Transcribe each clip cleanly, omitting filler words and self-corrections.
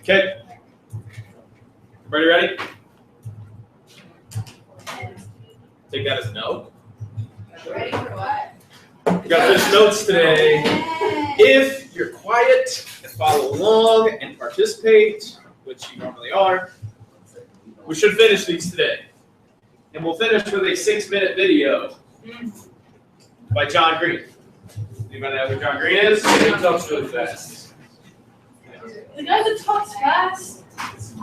Okay. Everybody ready? Take that as a no. Ready for what? We got those notes today. If you're quiet and follow along and participate, which you normally are, we should finish these today. And we'll finish with a 6-minute video by John Green. Anybody know who John Green is? He talks really fast. The guy that talks fast.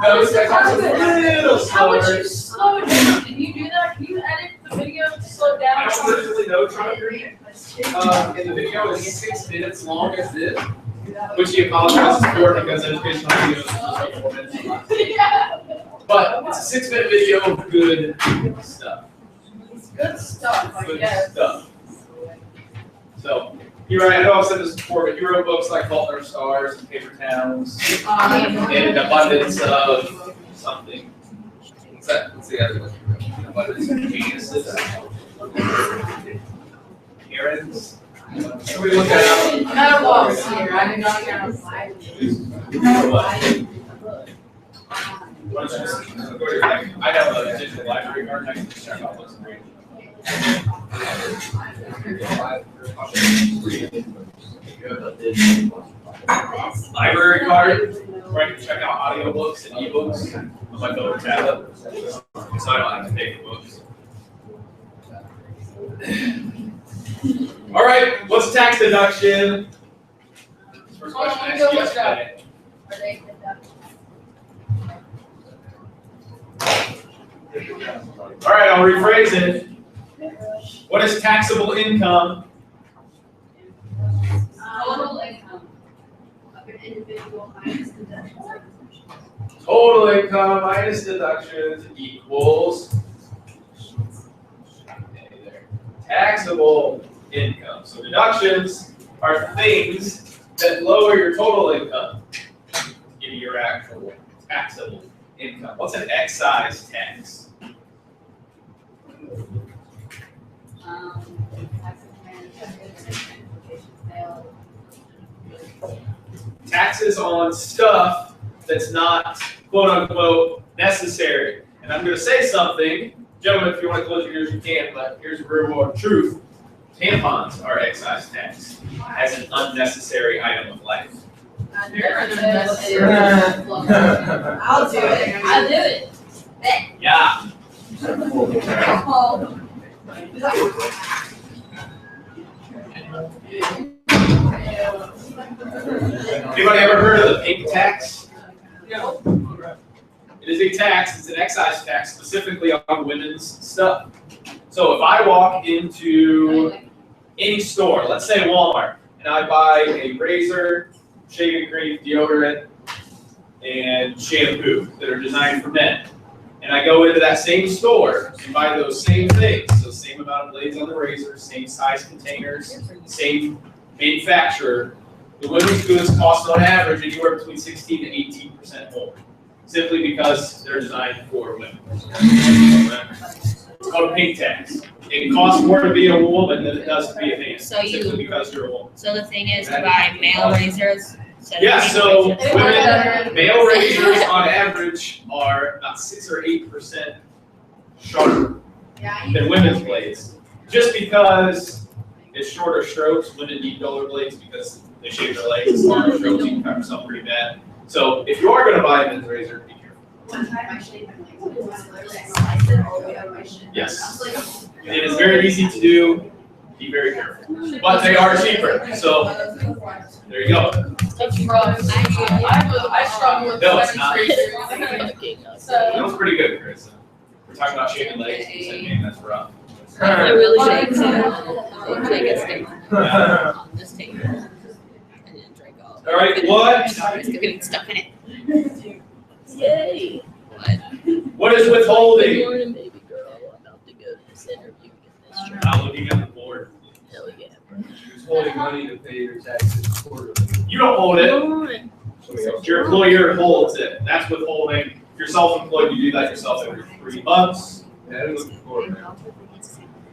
No, this guy talks a little How would slower. you slow it down? Can you do that? Can you edit the video to slow it down? I don't literally know John Green. And the video is 6 minutes long as this, which he apologizes for because educational videos are 4 minutes long. Yeah. But it's a 6-minute video of good stuff. It's good stuff, I Good guess. stuff. So, he wrote, I know I've said this before, but he wrote books like Fault in Our Stars and Paper Towns and An Abundance of something. What's that? What's the other one? An Abundance of Geniuses? Parents? Should we look that up? I'm at a loss here. I did not get on slide. Why don't you just go to your, I have a digital library card, I can just check out books and read. Library card, where I can check out audiobooks and ebooks on my phone or tablet, so I don't have to pay for books. All right, what's tax deduction? First question I asked you yesterday. Are they deductible? All right, I'll rephrase it. What is taxable income? Total income of an individual minus deductions. Total income minus deductions equals taxable income. So deductions are things that lower your total income. Give you your actual taxable income. What's an excise tax? Taxes on stuff that's not quote unquote necessary. And I'm going to say something, gentlemen, if you want to close your ears, you can, but here's a real world truth. Tampons are excise tax as an unnecessary item of life. I'll do it. I'll do it. Yeah. Anybody ever heard of the pink tax? No. It is a tax, it's an excise tax specifically on women's stuff. So if I walk into any store, let's say Walmart, and I buy a razor, shaving cream, deodorant, and shampoo that are designed for men, and I go into that same store and buy those same things, so same amount of blades on the razor, same size containers, same manufacturer, the women's goods cost on average anywhere between 16 to 18% more, simply because they're designed for women. It's called a pink tax. It costs more to be a woman than it does to be a man, simply because you're a woman. So the thing is to buy male razors. Yeah, so women, male razors on average are about 6 or 8% sharper than women's blades. Just because it's shorter strokes, women need duller blades because they shave their legs, it's longer strokes, you can cut yourself pretty bad. So if you are going to buy a men's razor, be careful. One time I shaved my legs, sliced it all the way out of my shin. Yes. It is very easy to do. Be very careful. But they are cheaper. So there you go. That's rough. I struggle with No, it's the not. razor. So That was pretty good, Chris. We're talking about shaving legs. You said, man, that's rough. I really shake too. Take a stick on this table and then drink all. All right, what? It's getting stuck in it. Yay! What? What is withholding? Good morning, baby girl. I'm about to go to this interview. I'm looking at the board. Hell yeah. Who's holding money to pay your taxes quarterly? You don't hold it. Come on. Your employer holds it. That's withholding. If you're self-employed, you do that yourself every 3 months. Yeah, I'm looking for it.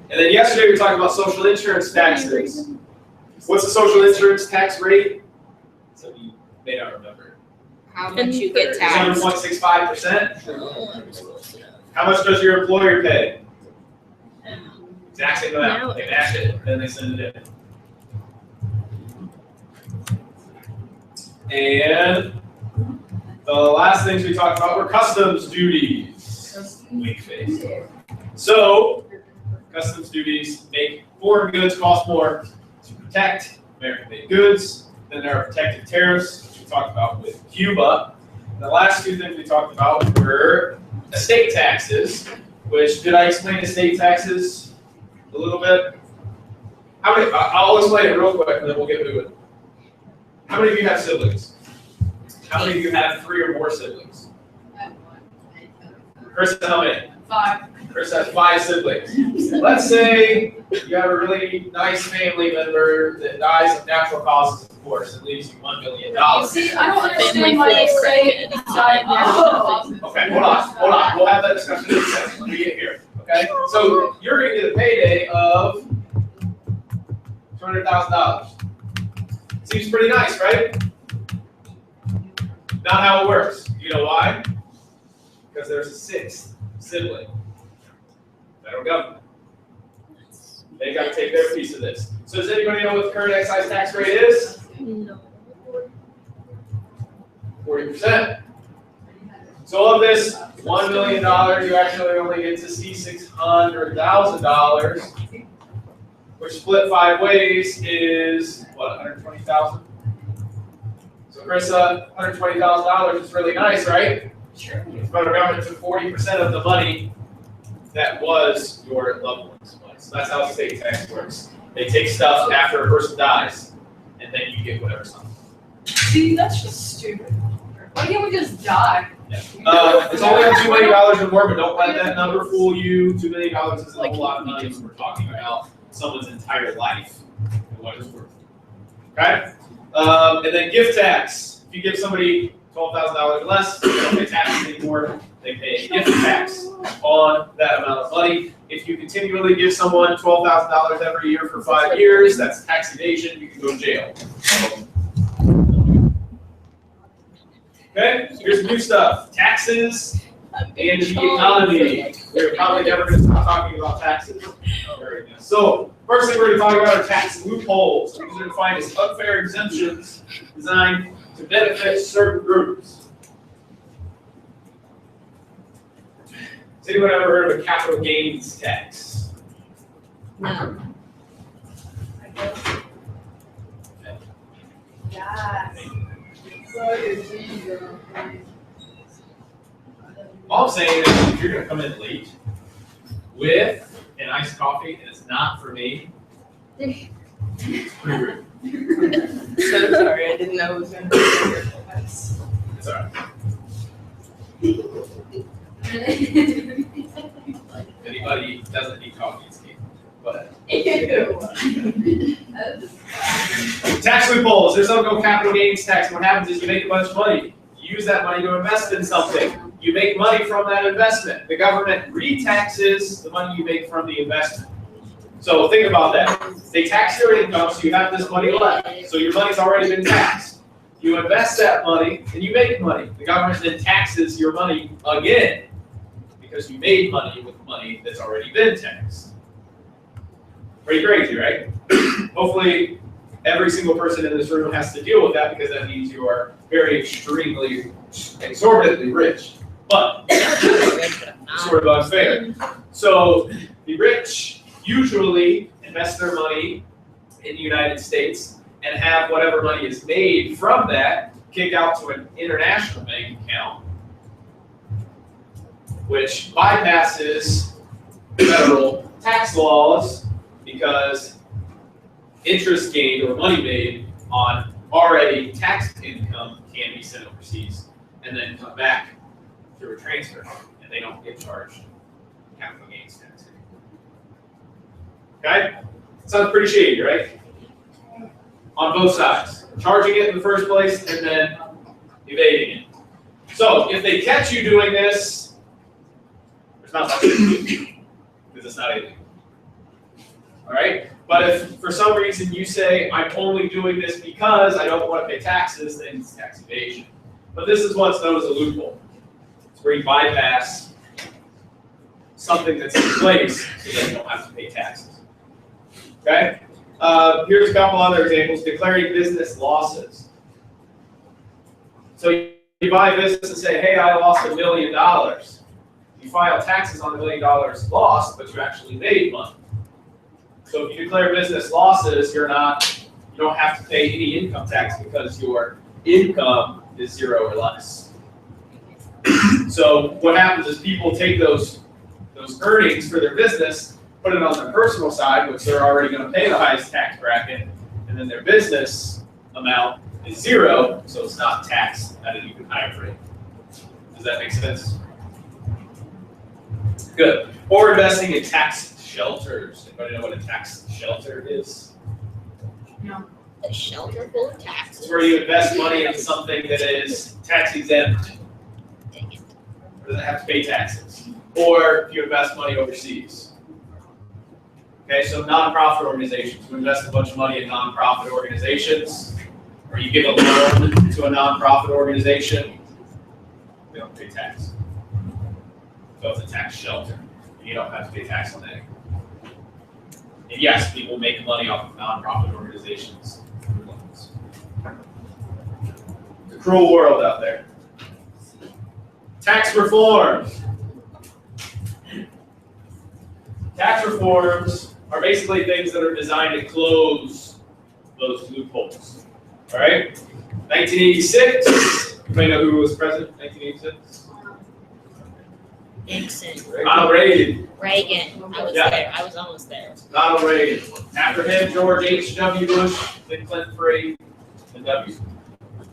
And then yesterday we talked about social insurance taxes. What's the social insurance tax rate? So you may not remember. how much you get taxed. 7.65%. Oh, I'm supposed to know. How much does your employer pay? Exact same Now amount. They match it, then they send it in. And the last things we talked about were customs duties. Weak face. So, customs duties make foreign goods cost more to protect American-made goods. Then there are protective tariffs, which we talked about with Cuba. And the last two things we talked about were estate taxes, which, did I explain estate taxes a little bit? How many? I'll explain it real quick, and then we'll get to it. How many of you have siblings? How many of you have 3 or more siblings? Chris, how many? 5. Chris has 5 siblings. Let's say you have a really nice family member that dies of natural causes, of course, and leaves you $1 million. You see, I don't Family understand why they full say credit. died natural. Okay, hold on. We'll have that discussion in a second when we get here. Okay? So you're going to get a payday of $200,000. Seems pretty nice, right? Not how it works. You know why? Because there's a 6th sibling. Federal government. They got to take their piece of this. So does anybody know what the current excise tax rate is? No. 40%. So of this $1 million, you actually only get to see $600,000, which split 5 ways is what, 120,000? So Chris, $120,000 is really nice, right? Sure. The federal government took 40% of the money that was your loved one's money. So that's how state tax works. They take stuff after a person dies, and then you get whatever's on. See, that's just stupid. Why can't we just die? It's only $2 million or more, but don't let that number fool you. $2 million is a whole lot of money when we're talking about someone's entire life and what it's worth. Okay? And then gift tax. If you give somebody $12,000 less, they don't pay taxes anymore. They pay a gift tax on that amount of money. If you continually give someone $12,000 every year for 5 years, that's tax evasion. You can go to jail. Okay, so here's some new stuff. Taxes and the economy. We're probably never going to stop talking about taxes. Very good. So, first thing we're going to talk about are tax loopholes. These are defined as unfair exemptions designed to benefit certain groups. Has anyone ever heard of a capital gains tax? No. All I'm saying is if you're going to come in late with an iced coffee and it's not for me, it's pretty rude. So sorry, I didn't know it was going to be. It's all right. If anybody doesn't need coffee, it's me. But tax loopholes. There's no capital gains tax. What happens is you make a bunch of money. You use that money to invest in something. You make money from that investment. The government re-taxes the money you make from the investment. So think about that. They tax your income, so you have this money left. So your money's already been taxed. You invest that money, and you make money. The government then taxes your money again because you made money with money that's already been taxed. Pretty crazy, right? Hopefully, every single person in this room has to deal with that because that means you are very extremely, exorbitantly rich. But sort of unfair. So the rich usually invest their money in the United States and have whatever money is made from that kicked out to an international bank account, which bypasses federal tax laws because interest gained or money made on already taxed income can be sent overseas and then come back through a transfer, and they don't get charged capital gains tax anymore. Okay? Sounds pretty shady, right? On both sides. Charging it in the first place and then evading it. So if they catch you doing this, there's not much to do because it's not illegal. All right? But if for some reason you say, I'm only doing this because I don't want to pay taxes, then it's tax evasion. But this is what's known as a loophole. It's where you bypass something that's in place so that you don't have to pay taxes. Okay? Here's a couple other examples. Declaring business losses. So you buy a business and say, hey, I lost $1 million. You file taxes on $1 million lost, but you actually made money. So if you declare business losses, you don't have to pay any income tax because your income is 0 or less. So what happens is people take those earnings for their business, put it on their personal side, which they're already going to pay the highest tax bracket, and then their business amount is 0, so it's not taxed at an even higher rate. Does that make sense? Good. Or investing in tax shelters. Anybody know what a tax shelter is? A shelter full of taxes. It's where you invest money in something that is tax exempt. Dang it. Or doesn't have to pay taxes. Or if you invest money overseas. Okay, so nonprofit organizations. You invest a bunch of money in nonprofit organizations, or you give a loan to a nonprofit organization, they don't pay tax. So it's a tax shelter. You don't have to pay tax on that. And yes, people make money off of nonprofit organizations. It's a cruel world out there. Tax reforms. Tax reforms are basically things that are designed to close those loopholes. All right? 1986. Anybody know who was president in 1986? Nixon. Ronald Reagan. Reagan. I was there. I was almost there. Ronald Reagan. After him, George H.W. Bush, then Clinton for A and W.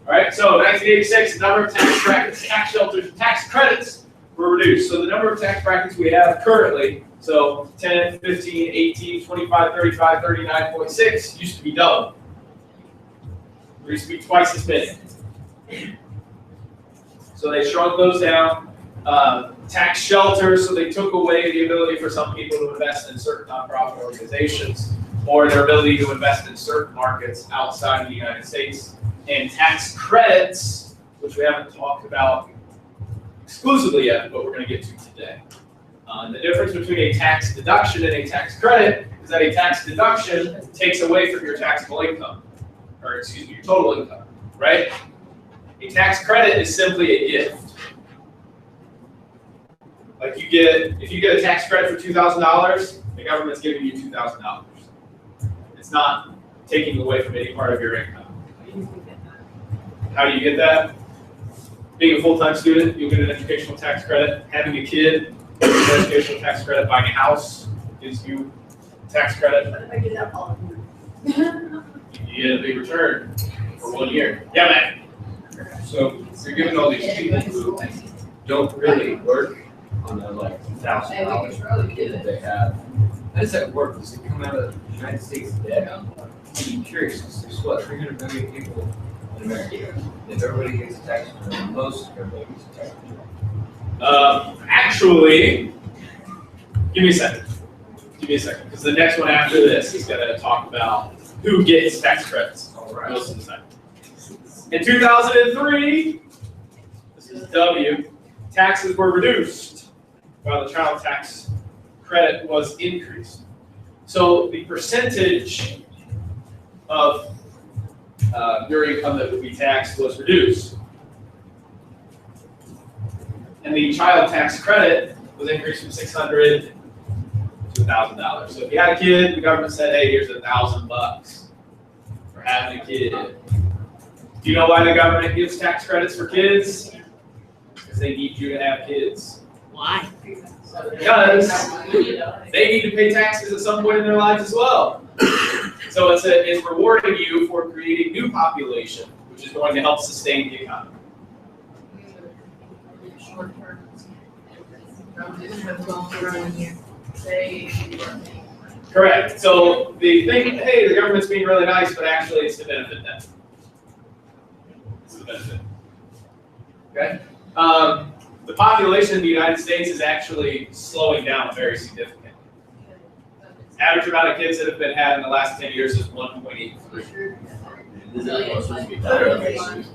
All right, so 1986, the number of tax brackets, tax shelters, and tax credits were reduced. So the number of tax brackets we have currently, so 10, 15, 18, 25, 35, 39.6, used to be double. There used to be twice as many. So they shrunk those down. Tax shelters, so they took away the ability for some people to invest in certain nonprofit organizations or their ability to invest in certain markets outside of the United States. And tax credits, which we haven't talked about exclusively yet, but we're going to get to today. The difference between a tax deduction and a tax credit is that a tax deduction takes away from your taxable income, or excuse me, your total income, right? A tax credit is simply a gift. Like if you get a tax credit for $2,000, the government's giving you $2,000. It's not taking away from any part of your income. How do you get that? Being a full-time student, you'll get an educational tax credit. Having a kid, an educational tax credit. Buying a house gives you tax credit. But if I do that all the time. You get a big return for 1 year. Yeah, man. So you're giving all these people who don't really work on the like $1,000 that they have. How does that work? Does it come out of the United States debt? I'm curious, 'cause there's what, 300 million people in America. If everybody gets a tax return, most everybody gets a tax return. Actually, give me a second. Give me a second, because the next one after this is going to talk about who gets tax credits. All right. Listen to that. In 2003, this is W, taxes were reduced while the child tax credit was increased. So the percentage of your income that would be taxed was reduced. And the child tax credit was increased from $600 to $1,000. So if you had a kid, the government said, hey, here's $1,000 for having a kid. Do you know why the government gives tax credits for kids? Because they need you to have kids. Why? Because they need to pay taxes at some point in their lives as well. So it's rewarding you for creating new population, which is going to help sustain the economy. Correct. So they think, hey, the government's being really nice, but actually it's to benefit them. It's to benefit. Okay? The population in the United States is actually slowing down very significantly. Average amount of kids that have been had in the last 10 years is 1.83.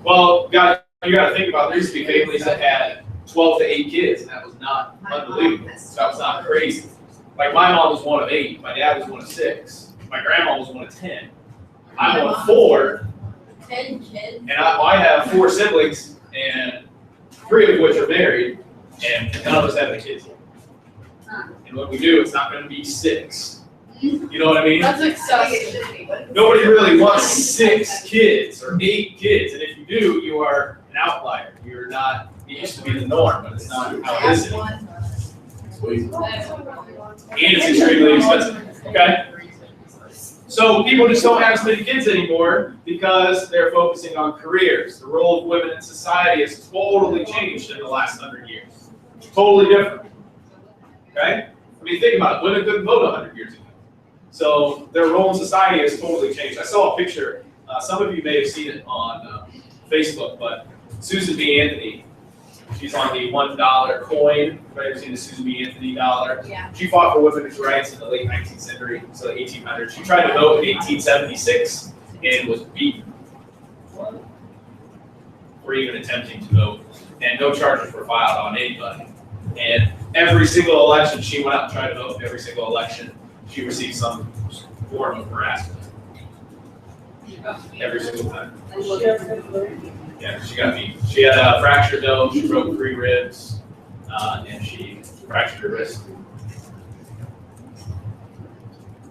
Well, got you gotta think about, there used to be families that had 12 to 8 kids, and that was not unbelievable. That was not crazy. Like my mom was one of 8, my dad was one of 6, my grandma was one of 10. I'm one of 4, 10 kids. and I have 4 siblings, and 3 of which are married, and none of us have any kids yet. And when we do, it's not gonna be 6. You know what I mean? That's excessive. Nobody really wants 6 kids or 8 kids, and if you do, you are an outlier. You're not, it used to be the norm, but it's not how it is anymore. And it's extremely expensive, okay? So people just don't have as many kids anymore because they're focusing on careers. The role of women in society has totally changed in the last 100 years. Totally different, okay? I mean, think about it. Women couldn't vote 100 years ago. So their role in society has totally changed. I saw a picture, some of you may have seen it on Facebook, but Susan B. Anthony, she's on the $1 coin. Everybody ever seen the Susan B. Anthony dollar? Yeah. She fought for women's rights in the late 19th century, so the 1800s. She tried to vote in 1876 and was beaten for even attempting to vote. And no charges were filed on anybody. And every single election, she went out and tried to vote in every single election. She received some form of harassment. Every single time. Yeah, she got beat. She had a fractured nose, she broke 3 ribs, and she fractured her wrist.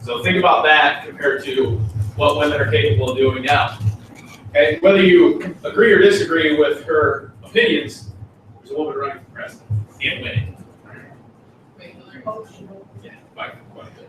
So think about that compared to what women are capable of doing now. Okay, whether you agree or disagree with her opinions, there's a woman running for president and winning. Yeah, by quite a bit.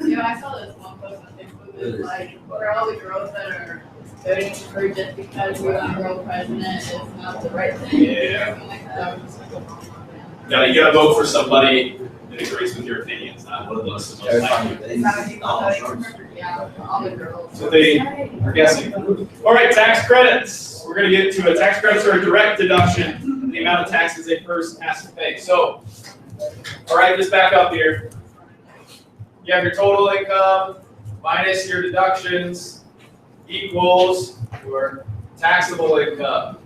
Yeah, I saw this one post on Facebook. It was like, for all the girls that are voting for just because we want a girl president is not the right thing. Yeah. That was just like a long one. You gotta vote for somebody that agrees with your opinions, not one of those the most likely. Is that what people voting for? Yeah, all the girls. So they are guessing. All right, tax credits. We're gonna get to a tax credits or a direct deduction of the amount of taxes a person has to pay. So, all right, just back up here. You have your total income minus your deductions equals your taxable income.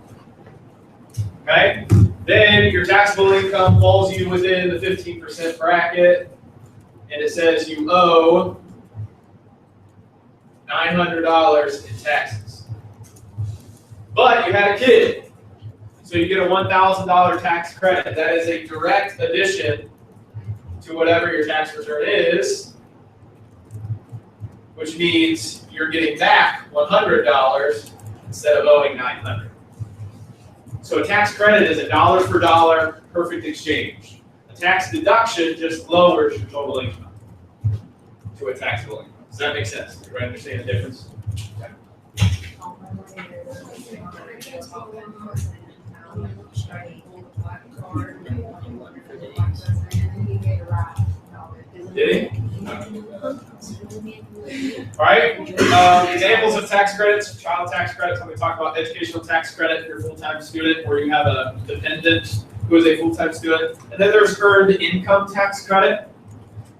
Okay? Then your taxable income falls you within the 15% bracket, and it says you owe $900 in taxes. But you had a kid, so you get a $1,000 tax credit. That is a direct addition to whatever your tax return is, which means you're getting back $100 instead of owing $900. So a tax credit is a dollar for dollar perfect exchange. A tax deduction just lowers your total income to a taxable income. Does that make sense? Do you understand the difference? Okay. Did he? All right. Examples of tax credits: child tax credits. I'm going to talk about educational tax credit if you're a full-time student or you have a dependent who is a full-time student. And then there's earned income tax credit.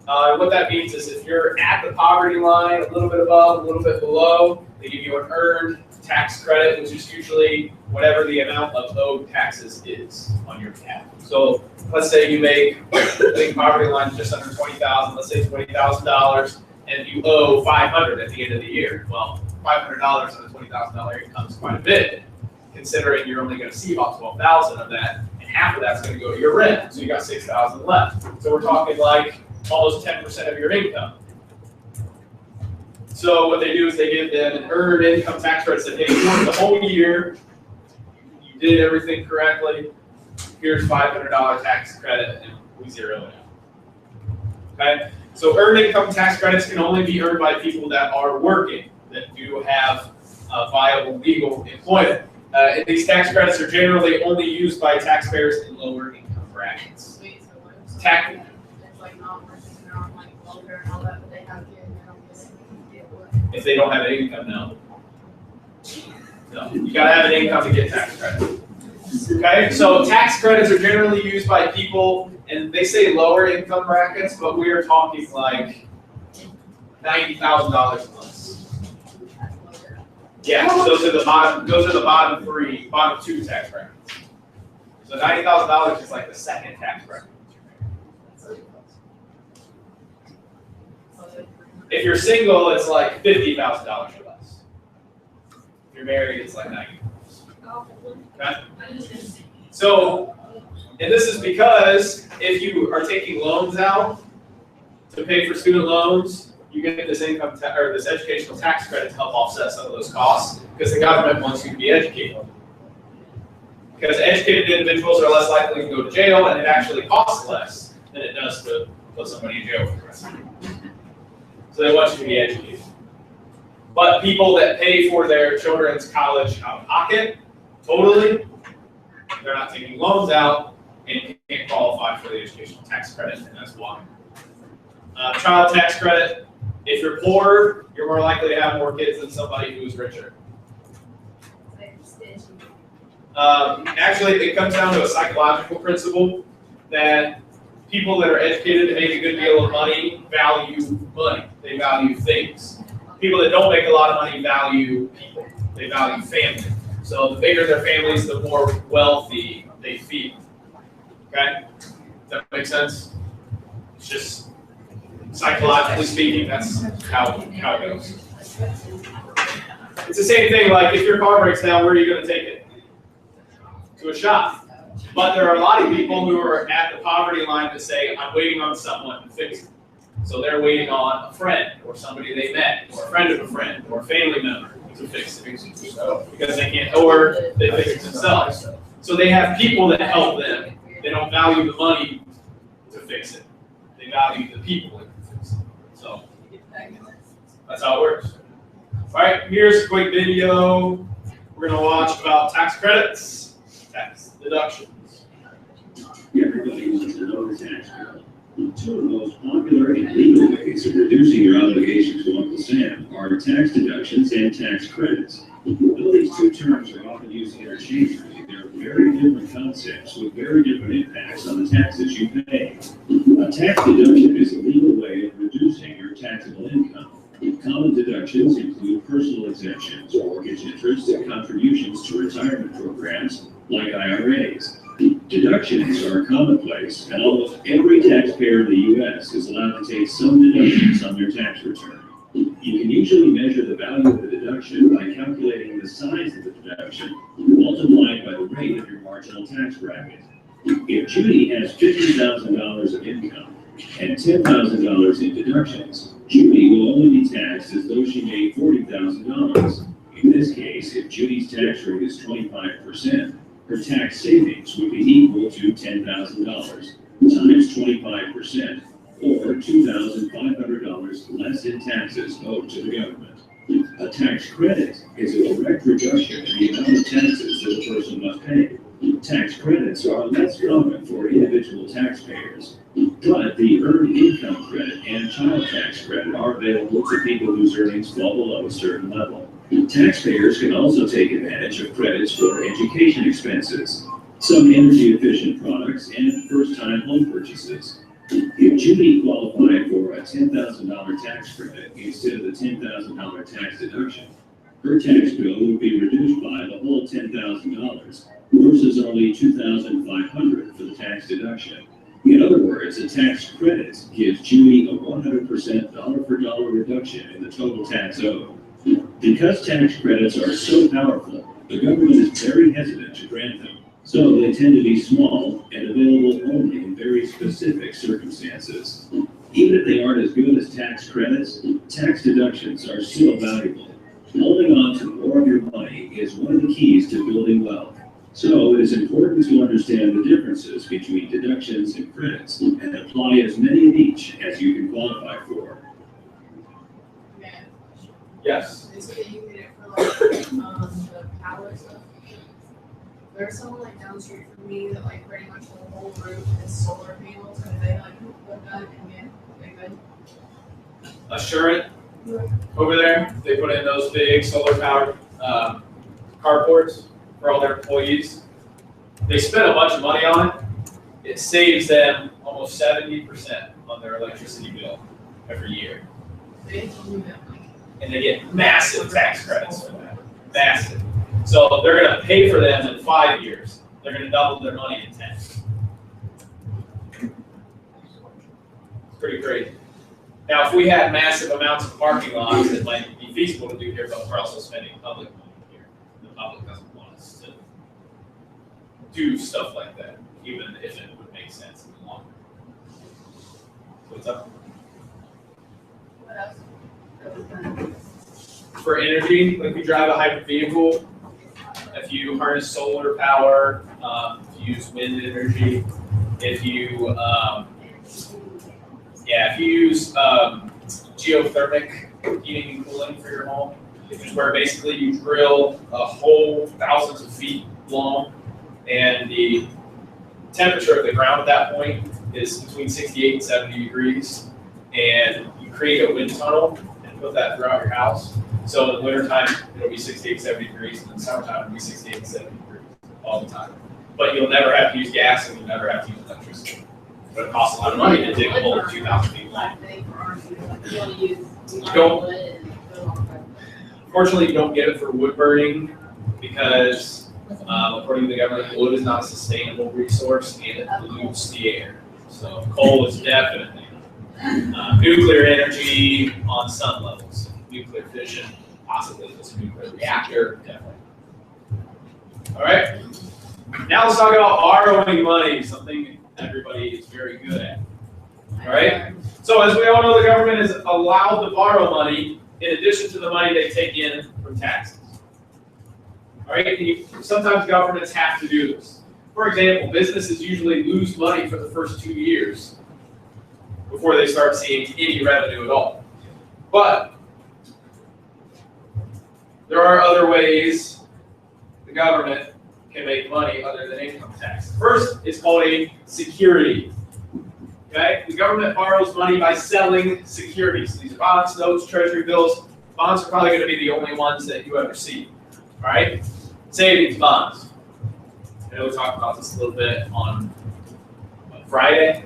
What that means is if you're at the poverty line, a little bit above, a little bit below, they give you an earned tax credit, which is usually whatever the amount of owed taxes is on your behalf. So let's say you make, I think poverty line is just under $20,000, let's say $20,000, and you owe $500 at the end of the year. Well, $500 on a $20,000 income is quite a bit, considering you're only going to see about $12,000 of that, and half of that's going to go to your rent, so you got $6,000 left. So we're talking like almost 10% of your income. So what they do is they give them an earned income tax credit. Say, hey, you worked the whole year, you did everything correctly, here's $500 tax credit, and we zero it out. Okay? So earned income tax credits can only be earned by people that are working, that do have viable legal employment. And these tax credits are generally only used by taxpayers in lower income brackets. Tax. If they don't have an income, no. No, you gotta have an income to get tax credit. Okay, so tax credits are generally used by people, and they say lower income brackets, but we are talking like $90,000 plus. Yeah, those are the bottom two tax brackets. So $90,000 is like the second tax bracket. If you're single, it's like $50,000 or less. If you're married, it's like $90,000. Okay? So, and this is because if you are taking loans out to pay for student loans, you get this this educational tax credit to help offset some of those costs because the government wants you to be educated. Because educated individuals are less likely to go to jail, and it actually costs less than it does to put somebody in jail for the rest of the year. So they want you to be educated. But people that pay for their children's college out of pocket, totally, they're not taking loans out and can't qualify for the educational tax credit, and that's why. Child tax credit, if you're poor, you're more likely to have more kids than somebody who's richer. Actually, it comes down to a psychological principle that people that are educated and make a good deal of money value money. They value things. People that don't make a lot of money value people. They value family. So the bigger their families, the more wealthy they feel. Okay? Does that make sense? It's just psychologically speaking, that's how it goes. It's the same thing like if your car breaks down, where are you going to take it? To a shop. But there are a lot of people who are at the poverty line that say, I'm waiting on someone to fix it. So they're waiting on a friend or somebody they met or a friend of a friend or a family member to fix it. Because they can't, or they fix it themselves. So they have people that help them. They don't value the money to fix it. They value the people that can fix it. So that's how it works. All right, here's a quick video we're going to watch about tax credits, tax deductions. Everybody wants to know the tax code. Two of the most popular and legal ways of reducing your obligations to Uncle Sam are tax deductions and tax credits. Though these two terms are often used interchangeably, they're very different concepts with very different impacts on the taxes you pay. A tax deduction is a legal way of reducing your taxable income. Common deductions include personal exemptions, mortgage interest, and contributions to retirement programs like IRAs. Deductions are commonplace, and almost every taxpayer in the U.S. is allowed to take some deductions on their tax return. You can usually measure the value of the deduction by calculating the size of the deduction multiplied by the rate of your marginal tax bracket. If Judy has $50,000 of income and $10,000 in deductions, Judy will only be taxed as though she made $40,000. In this case, if Judy's tax rate is 25%, her tax savings would be equal to $10,000 times 25%, or $2,500 less in taxes owed to the government. A tax credit is a direct reduction in the amount of taxes that a person must pay. Tax credits are less common for individual taxpayers, but the Earned Income Credit and Child Tax Credit are available to people whose earnings fall below a certain level. Taxpayers can also take advantage of credits for education expenses, some energy-efficient products, and first-time home purchases. If Judy qualified for a $10,000 tax credit instead of the $10,000 tax deduction, her tax bill would be reduced by the whole $10,000 versus only $2,500 for the tax deduction. In other words, a tax credit gives Judy a 100% dollar-for-dollar reduction in the total tax owed. Because tax credits are so powerful, the government is very hesitant to grant them. So they tend to be small and available only in very specific circumstances. Even if they aren't as good as tax credits, tax deductions are still valuable. Holding on to more of your money is one of the keys to building wealth. So it is important to understand the differences between deductions and credits and apply as many of each as you can qualify for. Yes. Is it you get it for like the power stuff? There's someone like down the street from me that like pretty much the whole roof is solar panels, and they like put that in there. They good. Assurant over there, they put in those big solar powered carports for all their employees. They spend a bunch of money on it. It saves them almost 70% on their electricity bill every year. They told me that like And they get massive tax credits for that. Massive. So they're going to pay for them in 5 years. They're going to double their money in 10. It's pretty crazy. Now, if we had massive amounts of parking lots, it might be feasible to do here, but we're also spending public money here. The public doesn't want us to do stuff like that, even if it would make sense in the long run. What's up? What else? For energy, like if you drive a hybrid vehicle, if you harness solar power, if you use wind energy, if you if you use geothermic heating and cooling for your home, which is where basically you drill a hole thousands of feet long, and the temperature of the ground at that point is between 68 and 70 degrees, and you create a wind tunnel and put that throughout your house. So in the wintertime, it'll be 68, 70 degrees, and in the summertime, it'll be 68 and 70 degrees all the time. But you'll never have to use gas, and you'll never have to use electricity. But it costs a lot of money to dig a hole 2,000 feet long. Unfortunately, you don't get it for wood burning because, according to the government, wood is not a sustainable resource and it pollutes the air. So coal is definitely nuclear energy on some levels. Nuclear fission, possibly with a nuclear reactor, definitely. All right. Now let's talk about borrowing money, something everybody is very good at. All right. So as we all know, the government is allowed to borrow money in addition to the money they take in from taxes. All right. And sometimes governments have to do this. For example, businesses usually lose money for the first 2 years before they start seeing any revenue at all. But there are other ways the government can make money other than income tax. First, it's called a security. Okay? The government borrows money by selling securities. These are bonds, notes, treasury bills. Bonds are probably going to be the only ones that you ever see. All right? Savings bonds. I know we talked about this a little bit on Friday. I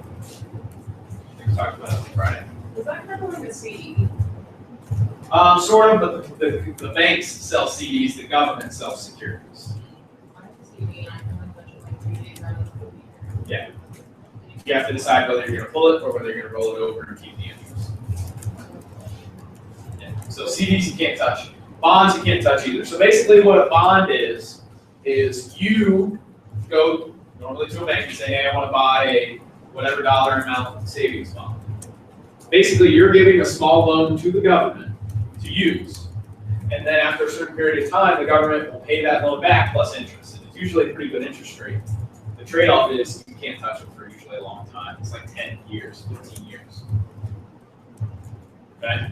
think we talked about it on Friday. Is that kind of like a CD? Sort of, but the banks sell CDs, the government sells securities. Yeah. You have to decide whether you're going to pull it or whether you're going to roll it over and keep the interest. Yeah. So CDs you can't touch. Bonds you can't touch either. So basically what a bond is you go normally to a bank and say, hey, I want to buy a whatever dollar amount savings bond. Basically, you're giving a small loan to the government to use. And then after a certain period of time, the government will pay that loan back plus interest. And it's usually a pretty good interest rate. The trade-off is you can't touch it for usually a long time. It's like 10 years, 15 years. Okay?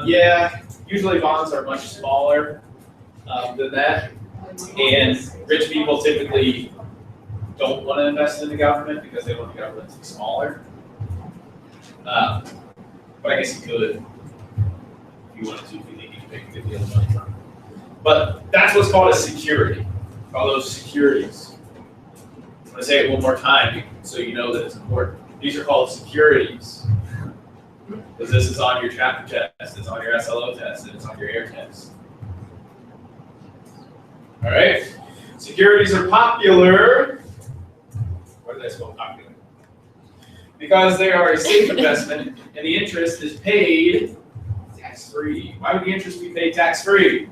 Yeah, usually bonds are much smaller than that. And rich people typically don't want to invest in the government because they want the government to be smaller. But I guess you could if you wanted to, if you think you could make a good deal of money from it. But that's what's called a security. All those securities. I'm going to say it one more time so you know that it's important. These are called securities. Because this is on your chapter test, it's on your SLO test, and it's on your air test. All right? Securities are popular. Why do they spell popular? Because they are a safe investment, and the interest is paid tax-free. Why would the interest be paid tax-free?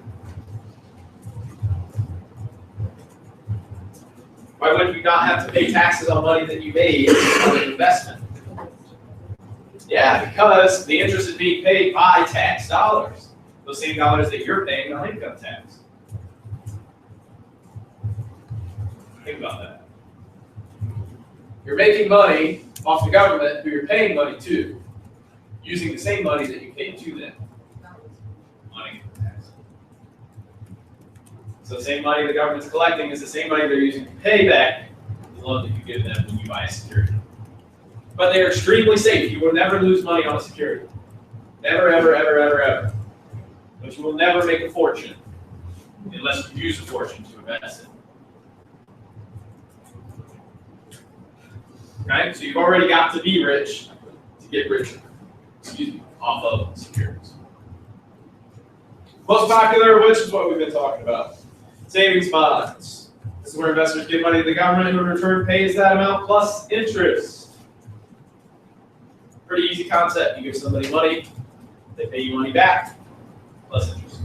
Why would you not have to pay taxes on money that you made on an investment? Yeah, because the interest is being paid by tax dollars. Those same dollars that you're paying on income tax. Think about that. You're making money off the government who you're paying money to, using the same money that you paid to them on income tax. So the same money the government's collecting is the same money they're using to pay back the loan that you give them when you buy a security. But they are extremely safe. You will never lose money on a security. Never, ever, ever, ever, ever. But you will never make a fortune unless you use a fortune to invest in. Right? So you've already got to be rich to get richer. Excuse me, off of securities. Most popular of which is what we've been talking about. Savings bonds. This is where investors give money to the government who in return pays that amount plus interest. Pretty easy concept. You give somebody money, they pay you money back plus interest.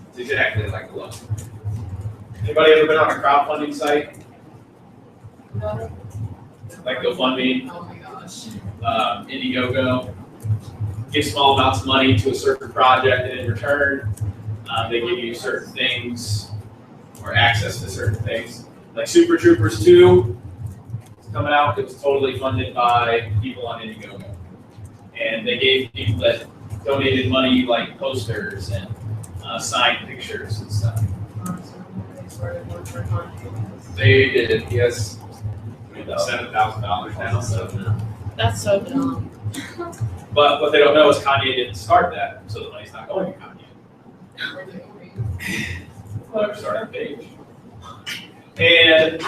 It's exactly like a loan. Anybody ever been on a crowdfunding site? Like GoFundMe, Oh my gosh. Indiegogo? Give small amounts of money to a certain project, and in return, they give you certain things or access to certain things. Like Super Troopers 2 is coming out. It was totally funded by people on Indiegogo. And they gave people that donated money like posters and signed pictures and stuff. They did. He has $7,000 now. So. That's so dumb. But what they don't know is Kanye didn't start that, so the money's not going to Kanye. Whatever, start the page. And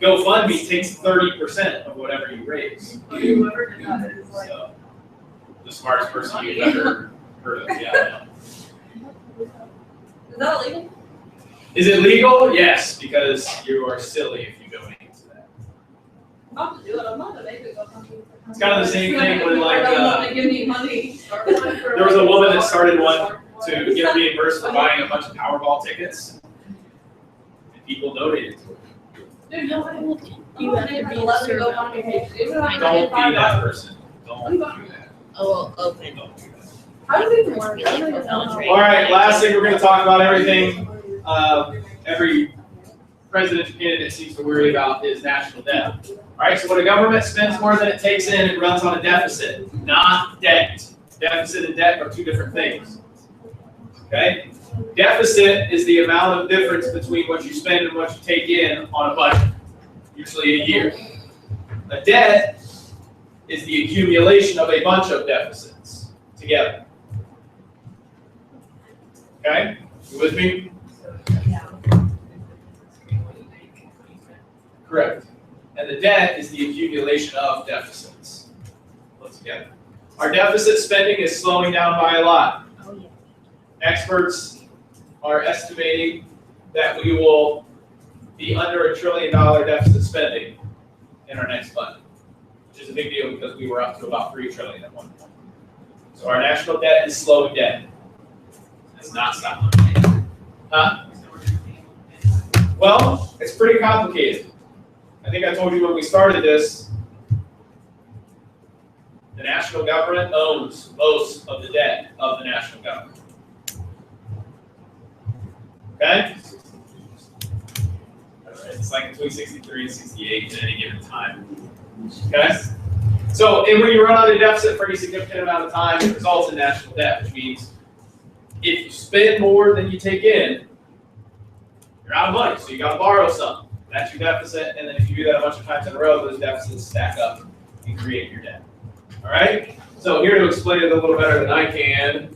GoFundMe takes 30% of whatever you raise. Whoever did that is like. So, the smartest person you've ever heard of, yeah. Is that illegal? Is it legal? Yes, because you are silly if you donate to that. I'm to do it. I'm not gonna make it go. It's kind of the same thing when like They give me money. there was a woman that started one to get reimbursed for buying a bunch of Powerball tickets, and people donated to it. Dude, nobody will. You have to be a let me go certain on vacation. Even if I Don't get be that $5. person. Don't do that. Oh, well, okay. Don't do that. How does it even work? I don't even know. All right, last thing we're going to talk about everything. Every presidential candidate seems to worry about is national debt. All right, so when a government spends more than it takes in, it runs on a deficit, not debt. Deficit and debt are two different things. Okay? Deficit is the amount of difference between what you spend and what you take in on a budget, usually a year. A debt is the accumulation of a bunch of deficits together. Okay? You with me? Correct. And the debt is the accumulation of deficits put together. Our deficit spending is slowing down by a lot. Oh, yeah. Experts are estimating that we will be under $1 trillion deficit spending in our next budget, which is a big deal because we were up to about $3 trillion at one point. So our national debt is slowing down. It's not stopping. Huh? Well, it's pretty complicated. I think I told you when we started this, the national government owns most of the debt of the national government. Okay? All right. It's like between 63 and 68 at any given time. Okay? So, and when you run out of deficit for any significant amount of time, it results in national debt, which means if you spend more than you take in, you're out of money, so you got to borrow some. That's your deficit, and then if you do that a bunch of times in a row, those deficits stack up and create your debt. All right? So here to explain it a little better than I can.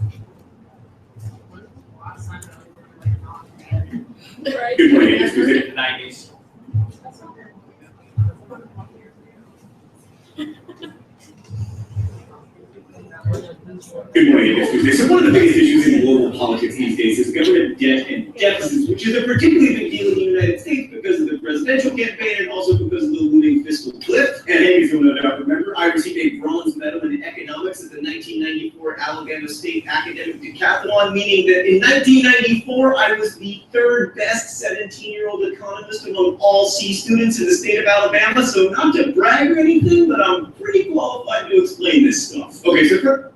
Right. Good morning, Mr. President. In the 90s. Good morning, Mr. President. So one of the biggest issues in global politics these days is government debt and deficits, which is a particularly big deal in the United States because of the presidential campaign and also because of the looming fiscal cliff. And if you'll no doubt remember, I received a bronze medal in economics at the 1994 Alabama State Academic Decathlon, meaning that in 1994, I was the third best 17-year-old economist among all C students in the state of Alabama. So not to brag or anything, but I'm pretty qualified to explain this stuff. Okay, so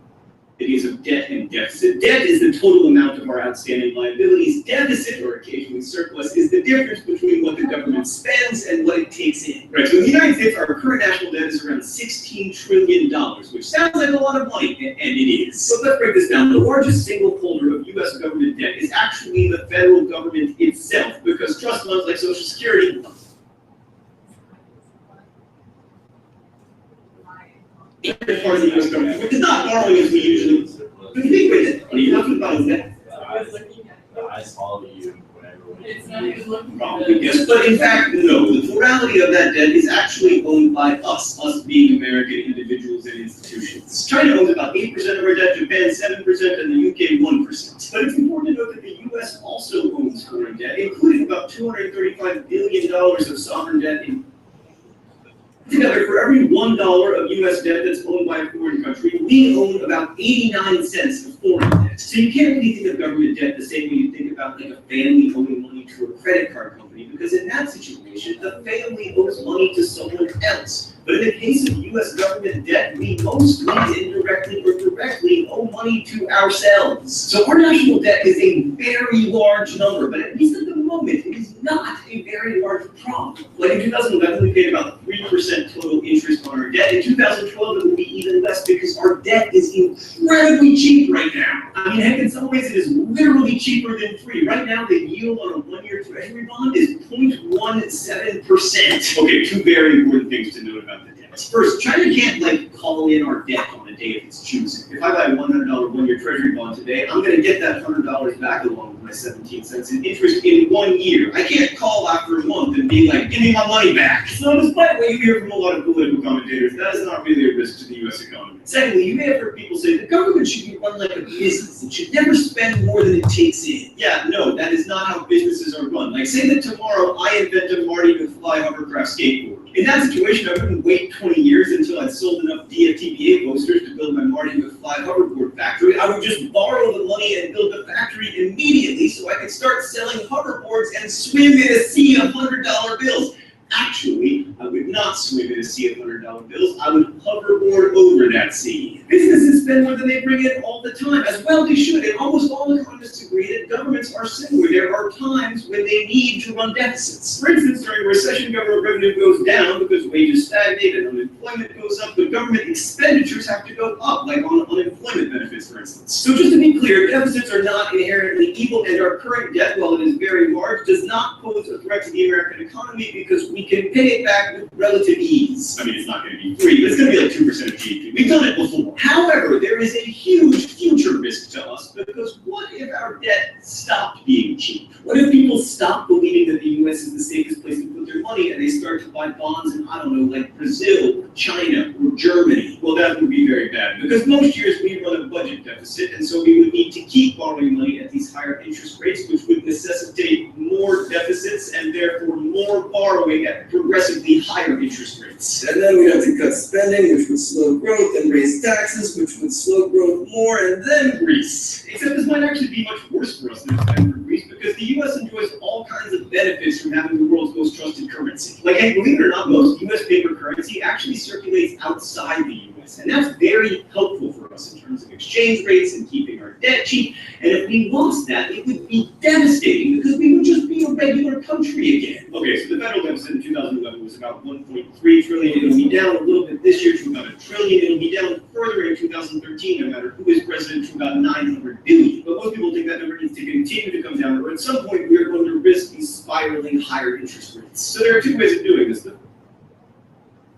ideas of debt and deficit. Debt is the total amount of our outstanding liabilities. Deficit, or occasionally surplus, is the difference between what the government spends and what it takes in. Right, so in the United States, our current national debt is around $16 trillion, which sounds like a lot of money, and it is. So let's break this down. The largest single holder of U.S. government debt is actually the federal government itself, because trust funds like Social Security part of the U.S. government, which is not borrowing as we usually do. When you think with it, when you're talking about is that I follow you whenever we. It's not even looking probably yes, but in fact, no. The plurality of that debt is actually owned by us being American individuals and institutions. debts. China owns about 8% of our debt, Japan 7%, and the UK 1%. But it's important to note that the US also owns foreign debt, including about $235 billion of sovereign debt in. Together, for every $1 of US debt that's owned by a foreign country, we own about 89 cents of foreign debt. So you can't really think of government debt the same way you think about like a family owing money to a credit card company, because in that situation, the family owes money to someone else. But in the case of US government debt, we mostly indirectly or directly owe money to ourselves. So our national debt is a very large number, but at least at the moment, it is not a very large problem. Like in 2011, we paid about 3% total interest on our debt. In 2012, it will be even less because our debt is incredibly cheap right now. I mean, heck, in some ways, it is literally cheaper than free. Right now, the yield on a one-year treasury bond is 0.17%. Okay, two very important things to note about the debt. First, China can't like call in our debt on a day if it's choosing. If I buy a $100 one-year treasury bond today, I'm going to get that $100 back along with my 17 cents in interest in 1 year. I can't call after a month and be like, give me my money back. So despite what you hear from a lot of political commentators, that is not really a risk to the US economy. Secondly, you may have heard people say the government should be run like a business. It should never spend more than it takes in. Yeah, no, that is not how businesses are run. Like say that tomorrow I invent a Marty McFly hovercraft skateboard. In that situation, I wouldn't wait 20 years until I'd sold enough DFTBA posters to build my Marty McFly hoverboard factory. I would just borrow the money and build the factory immediately so I could start selling hoverboards and swim in a sea of $100 bills. Actually, I would not swim in a sea of $100 bills. I would hoverboard over that sea. Businesses spend more than they bring in all the time, as well they should, and almost all economists agree that governments are similar. There are times when they need to run deficits. For instance, during a recession, government revenue goes down because wages stagnate and unemployment goes up, but government expenditures have to go up, like on unemployment benefits, for instance. So just to be clear, deficits are not inherently evil, and our current debt, while it is very large, does not pose a threat to the American economy because we can pay it back with relative ease. I mean, it's not going to be free, but it's going to be like 2% of GDP. We've done it before. However, there is a huge future risk to us because what if our debt stopped being cheap? What if people stop believing that the US is the safest place to put their money and they start to buy bonds in, I don't know, like Brazil, or China, or Germany? Well, that would be very bad because most years we run a budget deficit, and so we would need to keep borrowing money at these higher interest rates, which would necessitate more deficits and therefore more borrowing at progressively higher interest rates. And then we'd have to cut spending, which would slow growth, and raise taxes, which would slow growth more, and then Greece. Except this might actually be much worse for us than it's been for Greece because the US enjoys all kinds of benefits from having the world's most trusted currency. Like, hey, believe it or not, most US paper currency actually circulates outside the US, and that's very helpful for us in terms of exchange rates and keeping our debt cheap. And if we lost that, it would be devastating because we would just be a regular country again. Okay, so the federal deficit in 2011 was about 1.3 trillion. It'll be down a little bit this year to about $1 trillion. It'll be down further in 2013, no matter who is president, to about 900 billion. But most people think that number needs to continue to come down, or at some point we are going to risk these spiraling higher interest rates. So there are two ways of doing this, though.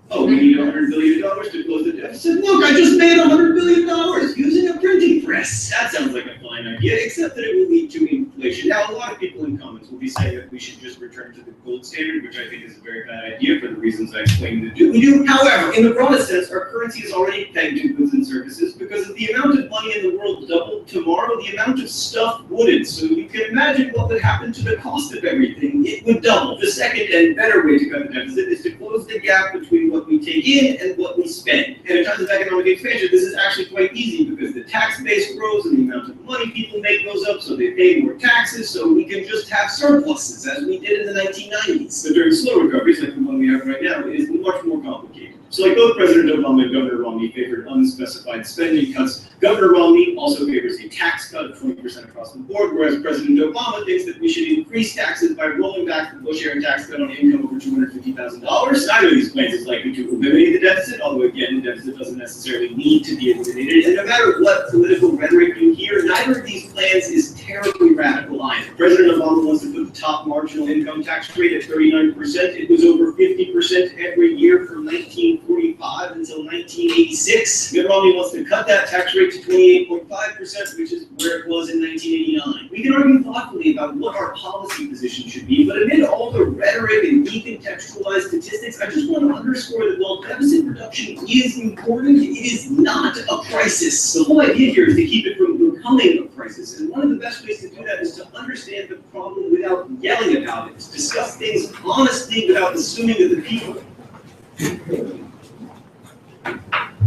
Oh, we need $100 billion to close the deficit? Look, I just made $100 billion using a printing press. That sounds like a fine idea, except that it will lead to inflation. Now, a lot of people in comments will be saying that we should just return to the gold standard, which I think is a very bad idea for the reasons I explained to do. However, in the broadest sense, our currency is already pegged to goods and services because if the amount of money in the world doubled tomorrow, the amount of stuff wouldn't. So you can imagine what would happen to the cost of everything. It would double. The second and better way to cut the deficit is to close the gap between what we take in and what we spend. And in times of economic expansion, this is actually quite easy because the tax base grows and the amount of money people make goes up, so they pay more taxes, so we can just have surpluses, as we did in the 1990s. But during slow recoveries, like the one we have right now, it is much more complicated. So like both President Obama and Governor Romney favored unspecified spending cuts, Governor Romney also favors a tax cut of 20% across the board, whereas President Obama thinks that we should increase taxes by rolling back the Bush-era tax cut on income over $250,000. Neither of these plans is likely to eliminate the deficit, although again, the deficit doesn't necessarily need to be eliminated. And no matter what political rhetoric you hear, neither of these plans is terribly radical either. President Obama wants to put the top marginal income tax rate at 39%. It was over 50% every year from 1945 until 1986. Mitt Romney wants to cut that tax rate to 28.5%, which is where it was in 1989. We can argue thoughtfully about what our policy position should be, but amid all the rhetoric and decontextualized statistics, I just want to underscore that while deficit reduction is important, it is not a crisis. The whole idea here is to keep it from becoming a crisis, and one of the best ways to do that is to understand the problem without yelling about it, to discuss things honestly without assuming that the people.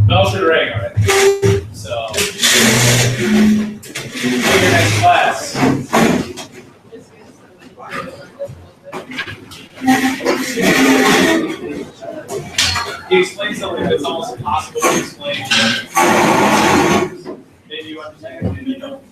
Bells are ringing already. So, see you next class. He explains something that's almost impossible to explain. Maybe you understand, maybe you don't.